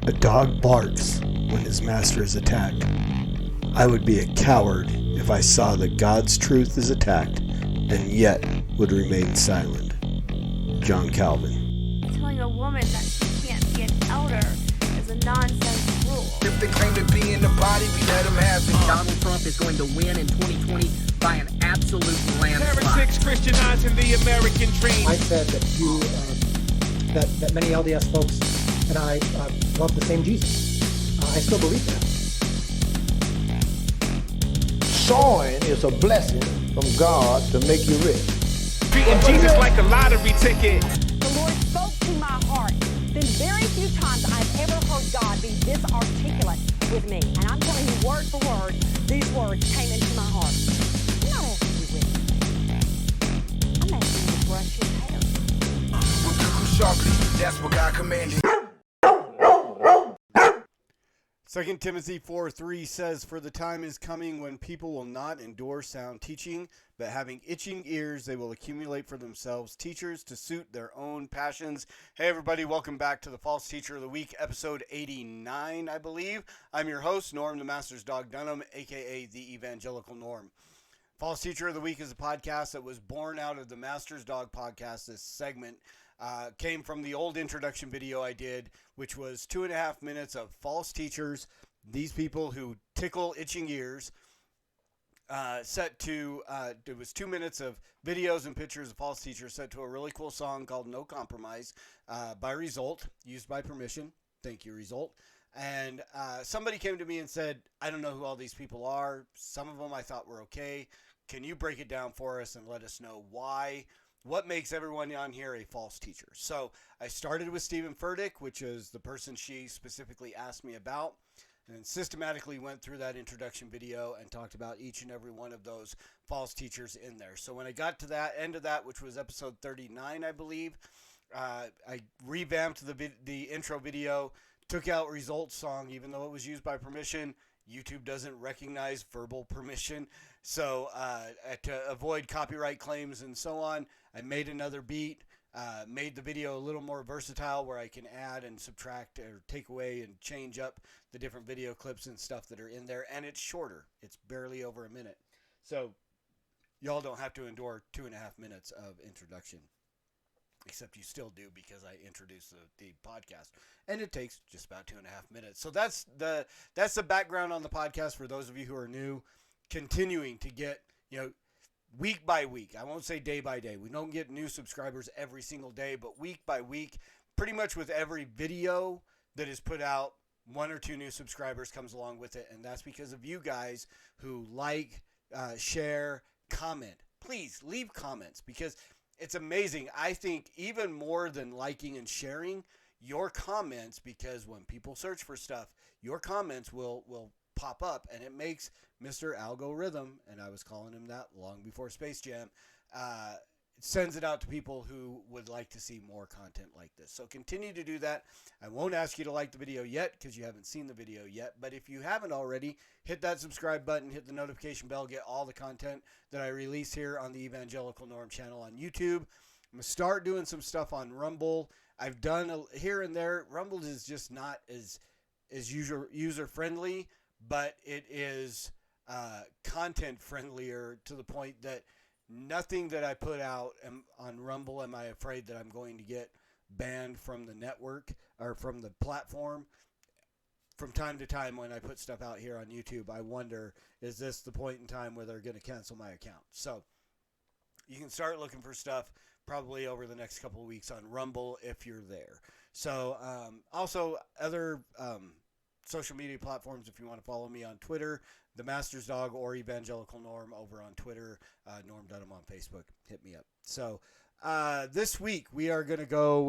A dog barks when his master is attacked. I would be a coward if I saw that God's truth is attacked and yet would remain silent. John Calvin. Telling a woman that she can't be an elder is a nonsense rule. If they claim to be in the body, we let them have it. Donald Trump is going to win in 2020 by an absolute landslide. Heretics Christianizing the American dream. I said that you, that many LDS folks and I love the same Jesus. I still believe that. Sowing is a blessing from God to make you rich. Treating Jesus like a lottery ticket. The Lord spoke to my heart. Been very few times I've ever heard God be this articulate with me. And I'm telling you word for word, these words came into my heart. I'm not asking you with me. I'm asking you to brush your hair. We'll do sharply. That's what God commanded. 2 Timothy 4:3 says, "For the time is coming when people will not endure sound teaching, but having itching ears, they will accumulate for themselves teachers to suit their own passions." Hey everybody, welcome back to the False Teacher of the Week, episode 89, I believe. I'm your host, Norm the Master's Dog Dunham, aka the Evangelical Norm. False Teacher of the Week is a podcast that was born out of the Master's Dog podcast. This segment came from the old introduction video I did, which was 2.5 minutes of false teachers, these people who tickle itching ears, set to, it was 2 minutes of videos and pictures of false teachers set to a really cool song called No Compromise by Result, used by permission. Thank you, Result. And somebody came to me and said, I don't know who all these people are. Some of them I thought were okay. Can you break it down for us and let us know why? What makes everyone on here a false teacher? So I started with Stephen Furtick, which is the person she specifically asked me about, and systematically went through that introduction video and talked about each and every one of those false teachers in there. So when I got to that end of that, which was episode 39, I believe, I revamped the intro video, took out Results song, even though it was used by permission. YouTube doesn't recognize verbal permission. So to avoid copyright claims and so on, I made another beat, made the video a little more versatile where I can add and subtract or take away and change up the different video clips and stuff that are in there. And it's shorter. It's barely over a minute. So y'all don't have to endure 2.5 minutes of introduction. Except you still do because I introduced the podcast, and it takes just about 2.5 minutes. So that's the background on the podcast for those of you who are new, continuing to get, week by week. I won't say day by day. We don't get new subscribers every single day, but week by week, pretty much with every video that is put out, 1 or 2 new subscribers comes along with it, and that's because of you guys who like, share, comment. Please leave comments because it's amazing. I think even more than liking and sharing, your comments, because when people search for stuff, your comments will pop up, and it makes Mr. Algorithm, and I was calling him that long before Space Jam, sends it out to people who would like to see more content like this. So continue to do that. I won't ask you to like the video yet because you haven't seen the video yet, but if you haven't already, hit that subscribe button, hit the notification bell, get all the content that I release here on the Evangelical Norm channel on YouTube. I'm going to start doing some stuff on Rumble. I've done here and there. Rumble is just not as user friendly, but it is content friendlier to the point that nothing that I put out on Rumble am I afraid that I'm going to get banned from the network or from the platform. From time to time when I put stuff out here on YouTube, I wonder, is this the point in time where they're going to cancel my account? So you can start looking for stuff probably over the next couple of weeks on Rumble if you're there. So also other social media platforms, if you want to follow me on Twitter, The Master's Dog or Evangelical Norm over on Twitter, Norm Dunham on Facebook. Hit me up. So this week we're going to go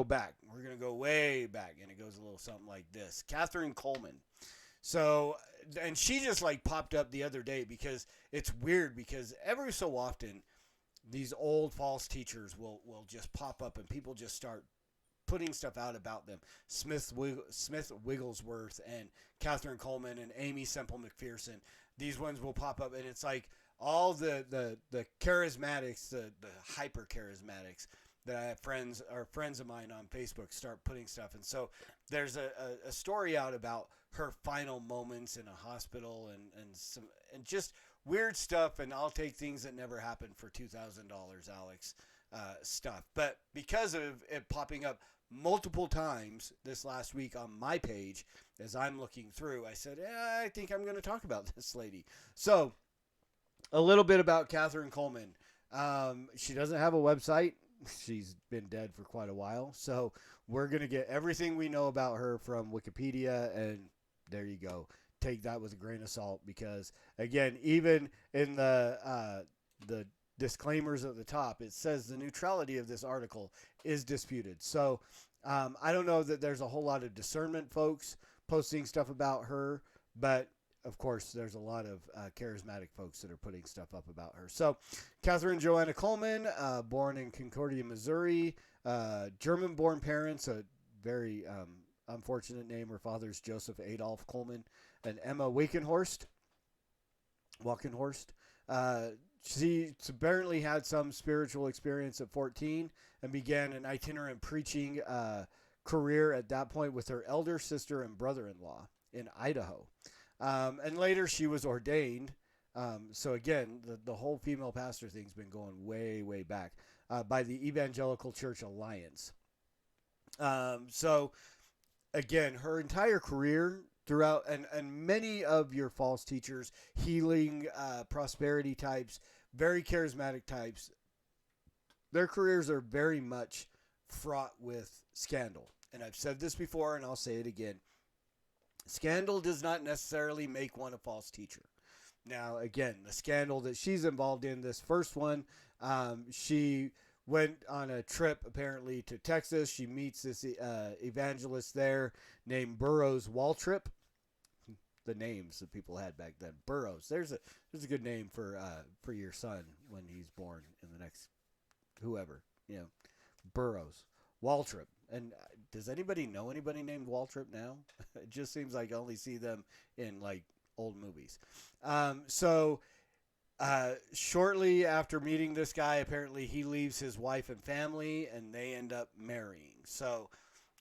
back. We're going to go way back, and it goes a little something like this. Kathryn Kuhlman. So, and she just popped up the other day because it's weird because every so often these old false teachers will just pop up and people just start putting stuff out about them. Smith Wigglesworth and Kathryn Kuhlman and Amy Semple McPherson. These ones will pop up, and it's like all the charismatics, the hyper charismatics that I have friends of mine on Facebook start putting stuff. And so there's a story out about her final moments in a hospital and just weird stuff. And I'll take things that never happened for $2,000, Alex, stuff. But because of it popping up multiple times this last week on my page, as I'm looking through, I said, I think I'm going to talk about this lady. So a little bit about Kathryn Kuhlman. She doesn't have a website. She's been dead for quite a while. So we're going to get everything we know about her from Wikipedia, and there you go. Take that with a grain of salt, because again, even in the disclaimers at the top, it says the neutrality of this article is disputed. So I don't know that there's a whole lot of discernment folks posting stuff about her, but of course there's a lot of charismatic folks that are putting stuff up about her. So Kathryn Joanna Kuhlman, born in Concordia, Missouri, German-born parents, a very unfortunate name. Her father's Joseph Adolf Kuhlman and Emma Walkenhorst. She apparently had some spiritual experience at 14 and began an itinerant preaching career at that point with her elder sister and brother-in-law in Idaho. And later she was ordained. So again, the whole female pastor thing's been going way, way back by the Evangelical Church Alliance. So again, her entire career throughout, and many of your false teachers, healing, prosperity types, very charismatic types, their careers are very much fraught with scandal. And I've said this before, and I'll say it again. Scandal does not necessarily make one a false teacher. Now, again, the scandal that she's involved in, this first one, she went on a trip apparently to Texas. She meets this evangelist there named Burroughs Waltrip. The names that people had back then. Burroughs. There's a good name for your son when he's born in the next whoever, Burroughs Waltrip. And does anybody know anybody named Waltrip now? It just seems like I only see them in like old movies. Shortly after meeting this guy, apparently he leaves his wife and family, and they end up marrying. So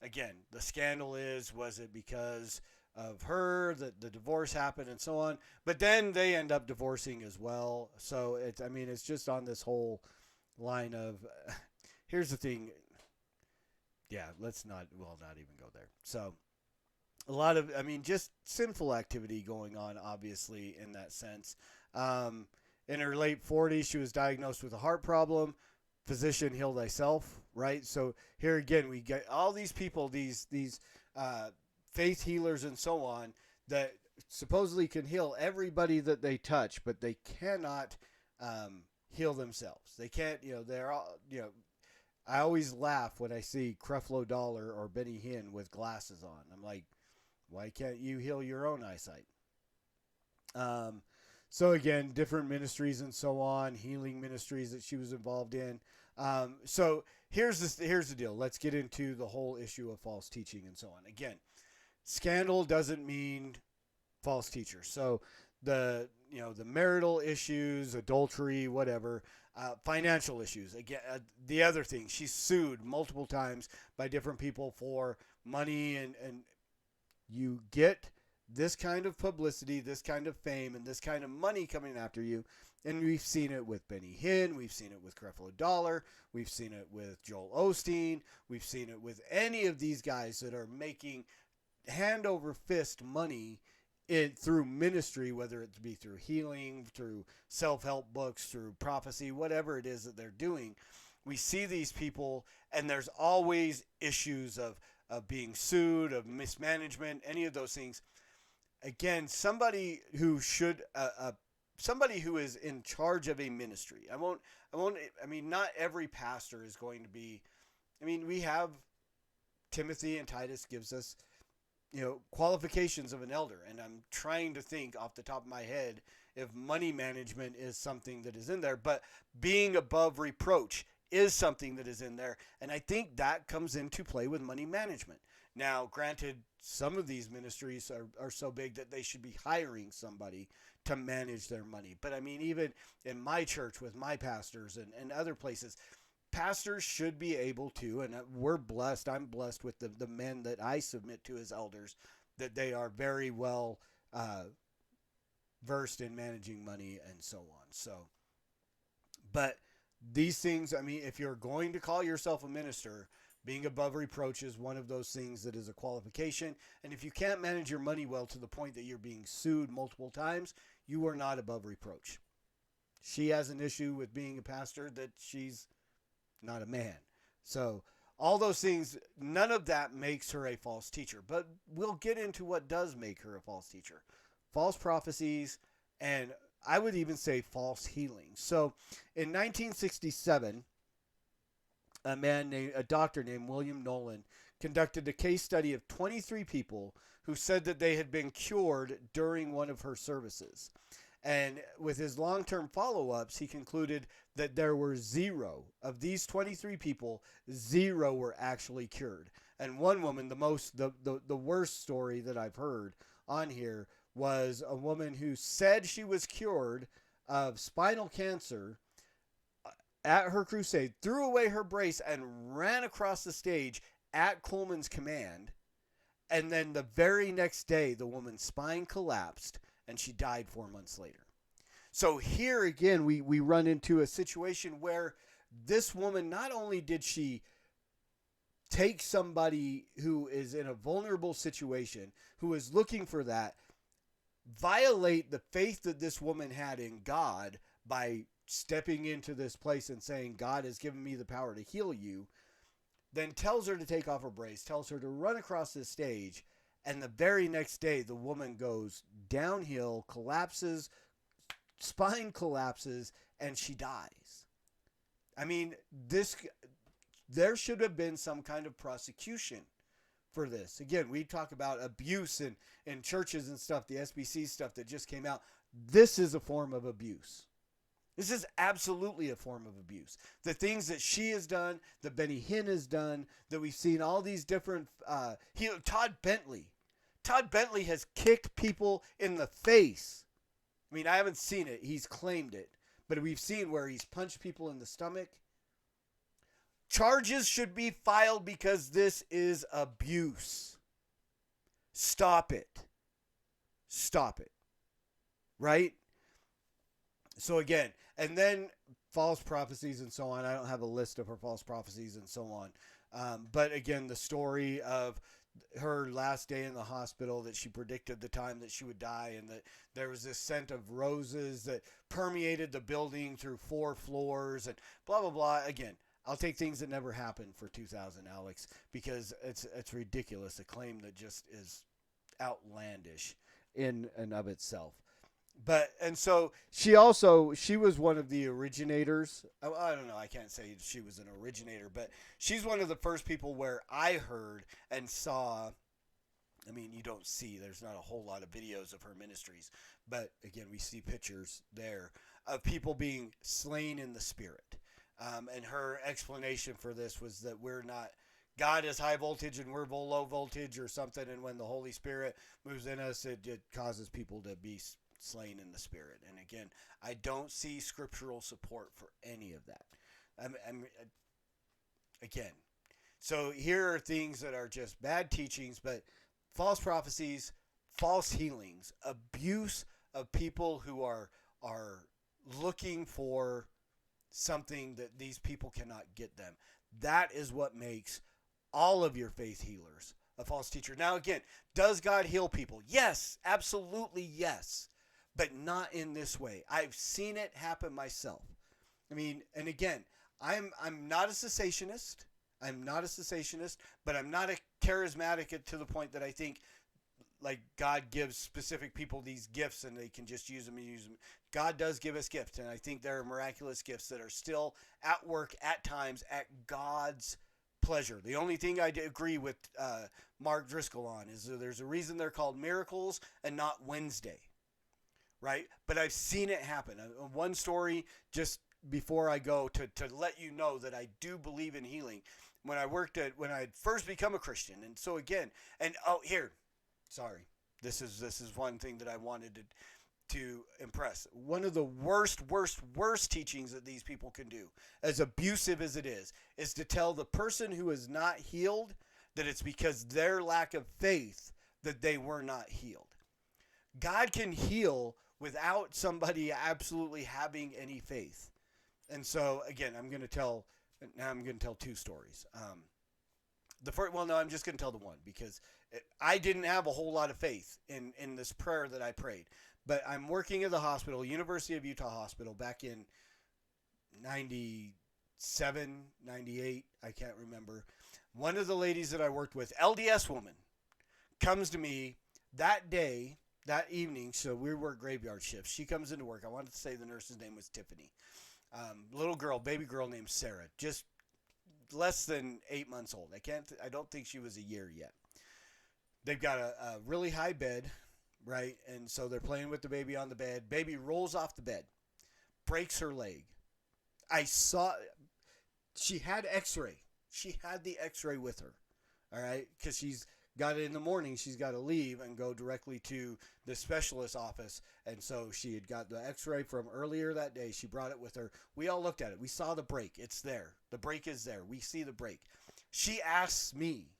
again, the scandal was it because of her that the divorce happened and so on? But then they end up divorcing as well. So it's just on this whole line of, here's the thing. Yeah, let's not even go there. So a lot of, just sinful activity going on, obviously, in that sense. In her late 40s, she was diagnosed with a heart problem. Physician, heal thyself, right? So here again, we get all these people, these faith healers and so on, that supposedly can heal everybody that they touch, but they cannot heal themselves. They can't, they're all, I always laugh when I see Creflo Dollar or Benny Hinn with glasses on. I'm like, why can't you heal your own eyesight? So again, different ministries and so on, healing ministries that she was involved in. So here's the deal. Let's get into the whole issue of false teaching and so on. Again, scandal doesn't mean false teacher. So the marital issues, adultery, whatever, financial issues. Again, the other thing, she's sued multiple times by different people for money, and you get this kind of publicity, this kind of fame, and this kind of money coming after you. And we've seen it with Benny Hinn. We've seen it with Creflo Dollar. We've seen it with Joel Osteen. We've seen it with any of these guys that are making hand over fist money through ministry, whether it be through healing, through self-help books, through prophecy, whatever it is that they're doing. We see these people, and there's always issues of being sued, of mismanagement, any of those things. Again, somebody who is in charge of a ministry. Not every pastor is going to be, we have Timothy and Titus gives us, qualifications of an elder. And I'm trying to think off the top of my head if money management is something that is in there, but being above reproach is something that is in there. And I think that comes into play with money management. Now, granted, some of these ministries are so big that they should be hiring somebody to manage their money. But even in my church with my pastors and other places, pastors should be able to, and we're blessed. I'm blessed with the men that I submit to as elders, that they are very well versed in managing money and so on. So, but these things, I mean, if you're going to call yourself a minister, being above reproach is one of those things that is a qualification. And if you can't manage your money well to the point that you're being sued multiple times, you are not above reproach. She has an issue with being a pastor that she's not a man. So all those things, none of that makes her a false teacher. But we'll get into what does make her a false teacher. False prophecies, and I would even say false healing. So in 1967, a doctor named William Nolan conducted a case study of 23 people who said that they had been cured during one of her services. And with his long-term follow-ups, he concluded that there were 0 of these 23 people, 0 were actually cured. And one woman, the worst story that I've heard on here, was a woman who said she was cured of spinal cancer at her crusade, threw away her brace and ran across the stage at Kuhlman's command. And then the very next day, the woman's spine collapsed and she died 4 months later. So here again, we run into a situation where this woman, not only did she take somebody who is in a vulnerable situation, who is looking for that, violate the faith that this woman had in God by stepping into this place and saying, God has given me the power to heal you, then tells her to take off her brace, tells her to run across this stage, and the very next day the woman goes downhill, collapses, spine collapses, and she dies. I mean, there should have been some kind of prosecution for this. Again, we talk about abuse in churches and stuff, the SBC stuff that just came out. This is a form of abuse. This is absolutely a form of abuse. The things that she has done, that Benny Hinn has done, that we've seen all these different, Todd Bentley has kicked people in the face. I mean, I haven't seen it. He's claimed it. But we've seen where he's punched people in the stomach. Charges should be filed because this is abuse. Stop it. Stop it. Right? So again, and then false prophecies and so on. I don't have a list of her false prophecies and so on. But again, the story of her last day in the hospital, that she predicted the time that she would die, and that there was this scent of roses that permeated the building through 4 floors and blah, blah, blah. Again, I'll take things that never happened for 2000, Alex, because it's ridiculous. A claim that just is outlandish in and of itself. And so she was one of the originators. I don't know. I can't say she was an originator, but she's one of the first people where I heard and saw. I mean, you don't see, there's not a whole lot of videos of her ministries, but again, we see pictures there of people being slain in the spirit. And her explanation for this was that God is high voltage and we're low voltage or something. And when the Holy Spirit moves in us, it causes people to be slain in the spirit. And again, I don't see scriptural support for any of that. Again, so here are things that are just bad teachings, but false prophecies, false healings, abuse of people who are looking for something that these people cannot get them. That is what makes all of your faith healers a false teacher. Now again, does God heal people? Yes, absolutely yes. But not in this way. I've seen it happen myself. I mean, and again, I'm not a cessationist. I'm not a cessationist, but I'm not a charismatic to the point that I think like God gives specific people these gifts and they can just use them and use them. God does give us gifts, and I think there are miraculous gifts that are still at work at times at God's pleasure. The only thing I agree with Mark Driscoll on is that there's a reason they're called miracles and not Wednesday. Right? But I've seen it happen. One story, just before I go, to let you know that I do believe in healing. When I had first become a Christian. And so again, this is one thing that I wanted to, to impress. One of the worst teachings that these people can do, as abusive as it is to tell the person who is not healed that it's because their lack of faith that they were not healed. God can heal without somebody absolutely having any faith. And so, again, I'm going to tell two stories. I'm just going to tell the one because I didn't have a whole lot of faith in this prayer that I prayed. But I'm working at the hospital, University of Utah Hospital, back in 97, 98, I can't remember. One of the ladies that I worked with, LDS woman, comes to me that day, that evening, so we work graveyard shifts. She comes into work. I wanted to say the nurse's name was Tiffany. Little girl, baby girl named Sarah, just less than 8 months old. I don't think she was a year yet. They've got a really high bed, right? And so they're playing with the baby on the bed. Baby rolls off the bed, breaks her leg. I saw, she had x-ray. She had the x-ray with her, all right? Because she's got it in the morning. She's got to leave and go directly to the specialist office. And so she had got the x-ray from earlier that day. She brought it with her. We all looked at it. We saw the break. It's there. The break is there. We see the break. She asks me,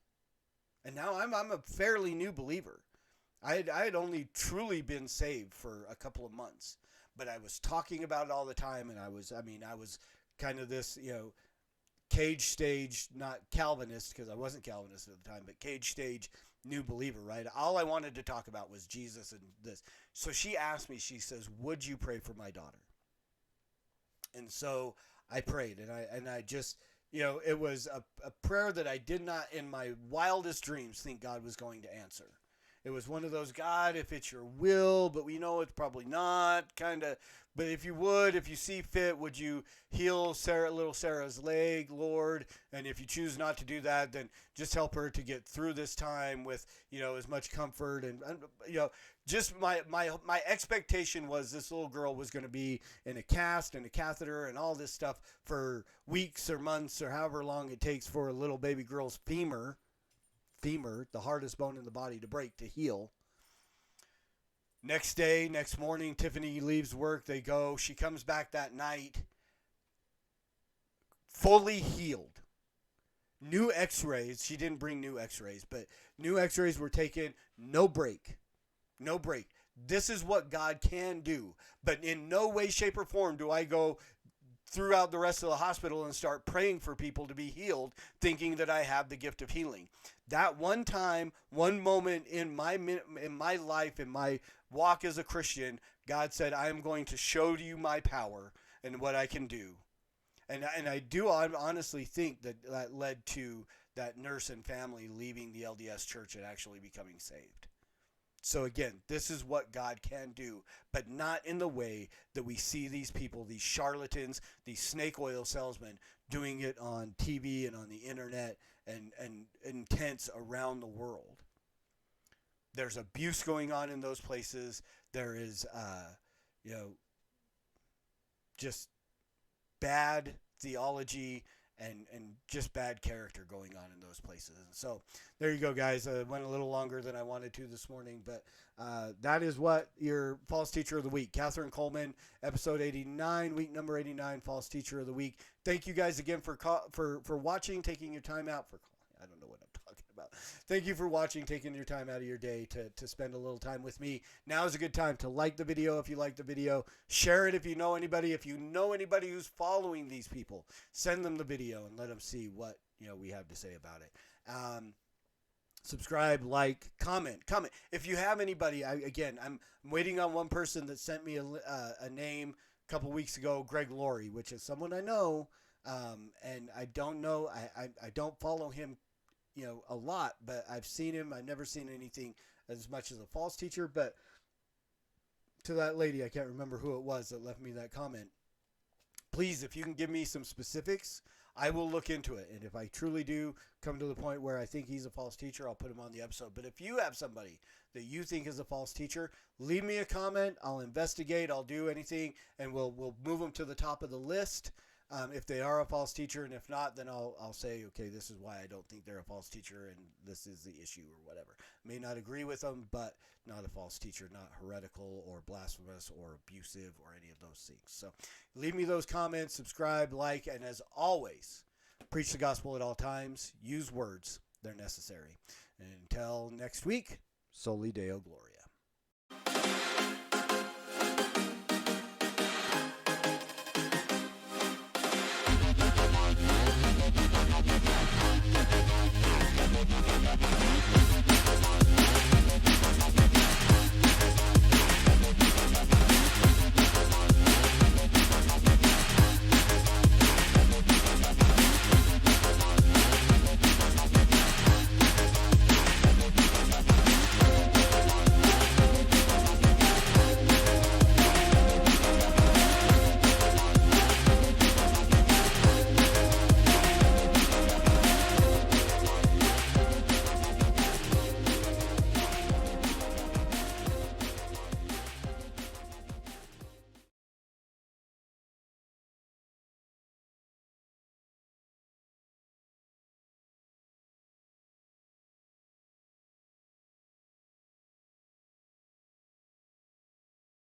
and now I'm a fairly new believer. I had only truly been saved for a couple of months, but I was talking about it all the time. And I was kind of this, cage stage, not Calvinist, because I wasn't Calvinist at the time, but cage stage new believer, right? All I wanted to talk about was Jesus and this. So she asked me, she says, would you pray for my daughter? And so I prayed, and I just, it was a prayer that I did not in my wildest dreams think God was going to answer. It was one of those, God, if it's your will, but we know it's probably not, kind of. But if you see fit, would you heal little Sarah's leg, Lord? And if you choose not to do that, then just help her to get through this time with, as much comfort. And just my expectation was this little girl was going to be in a cast and a catheter and all this stuff for weeks or months or however long it takes for a little baby girl's femur, the hardest bone in the body, to break, to heal. Next morning, Tiffany leaves work. They go. She comes back that night, fully healed. New x-rays. She didn't bring new x-rays, but new x-rays were taken. No break. This is what God can do. But in no way, shape, or form do I go throughout the rest of the hospital and start praying for people to be healed, thinking that I have the gift of healing. That one time, one moment in my life, in my walk as a Christian, God said, I am going to show you my power and what I can do. And I do honestly think that led to that nurse and family leaving the LDS church and actually becoming saved. So again, this is what God can do, but not in the way that we see these people, these charlatans, these snake oil salesmen doing it on TV and on the internet and in tents around the world. There's abuse going on in those places. There is, just bad theology and just bad character going on in those places. And so there you go, guys. Went a little longer than I wanted to this morning, but that is what your false teacher of the week. Kathryn Kuhlman, episode 89, week number 89, false teacher of the week. Thank you guys again for watching, taking your time out for. I don't know what I'm talking about. Thank you for watching, taking your time out of your day to spend a little time with me. Now is a good time to like the video if you like the video. Share it if you know anybody. If you know anybody who's following these people, send them the video and let them see what we have to say about it. Subscribe, like, comment. If you have anybody, I'm waiting on one person that sent me a name a couple weeks ago, Greg Laurie, which is someone I know, and I don't know. I don't follow him a lot, but I've seen him. I've never seen anything as much as a false teacher, but to that lady, I can't remember who it was that left me that comment. Please, if you can give me some specifics, I will look into it. And if I truly do come to the point where I think he's a false teacher, I'll put him on the episode. But if you have somebody that you think is a false teacher, leave me a comment. I'll investigate. I'll do anything, and we'll move them to the top of the list. if they are a false teacher, and if not, then I'll say, okay, this is why I don't think they're a false teacher, and this is the issue or whatever. May not agree with them, but not a false teacher, not heretical or blasphemous or abusive or any of those things. So leave me those comments, subscribe, like, and as always, preach the gospel at all times. Use words. They're necessary. And until next week, Soli Deo Gloria.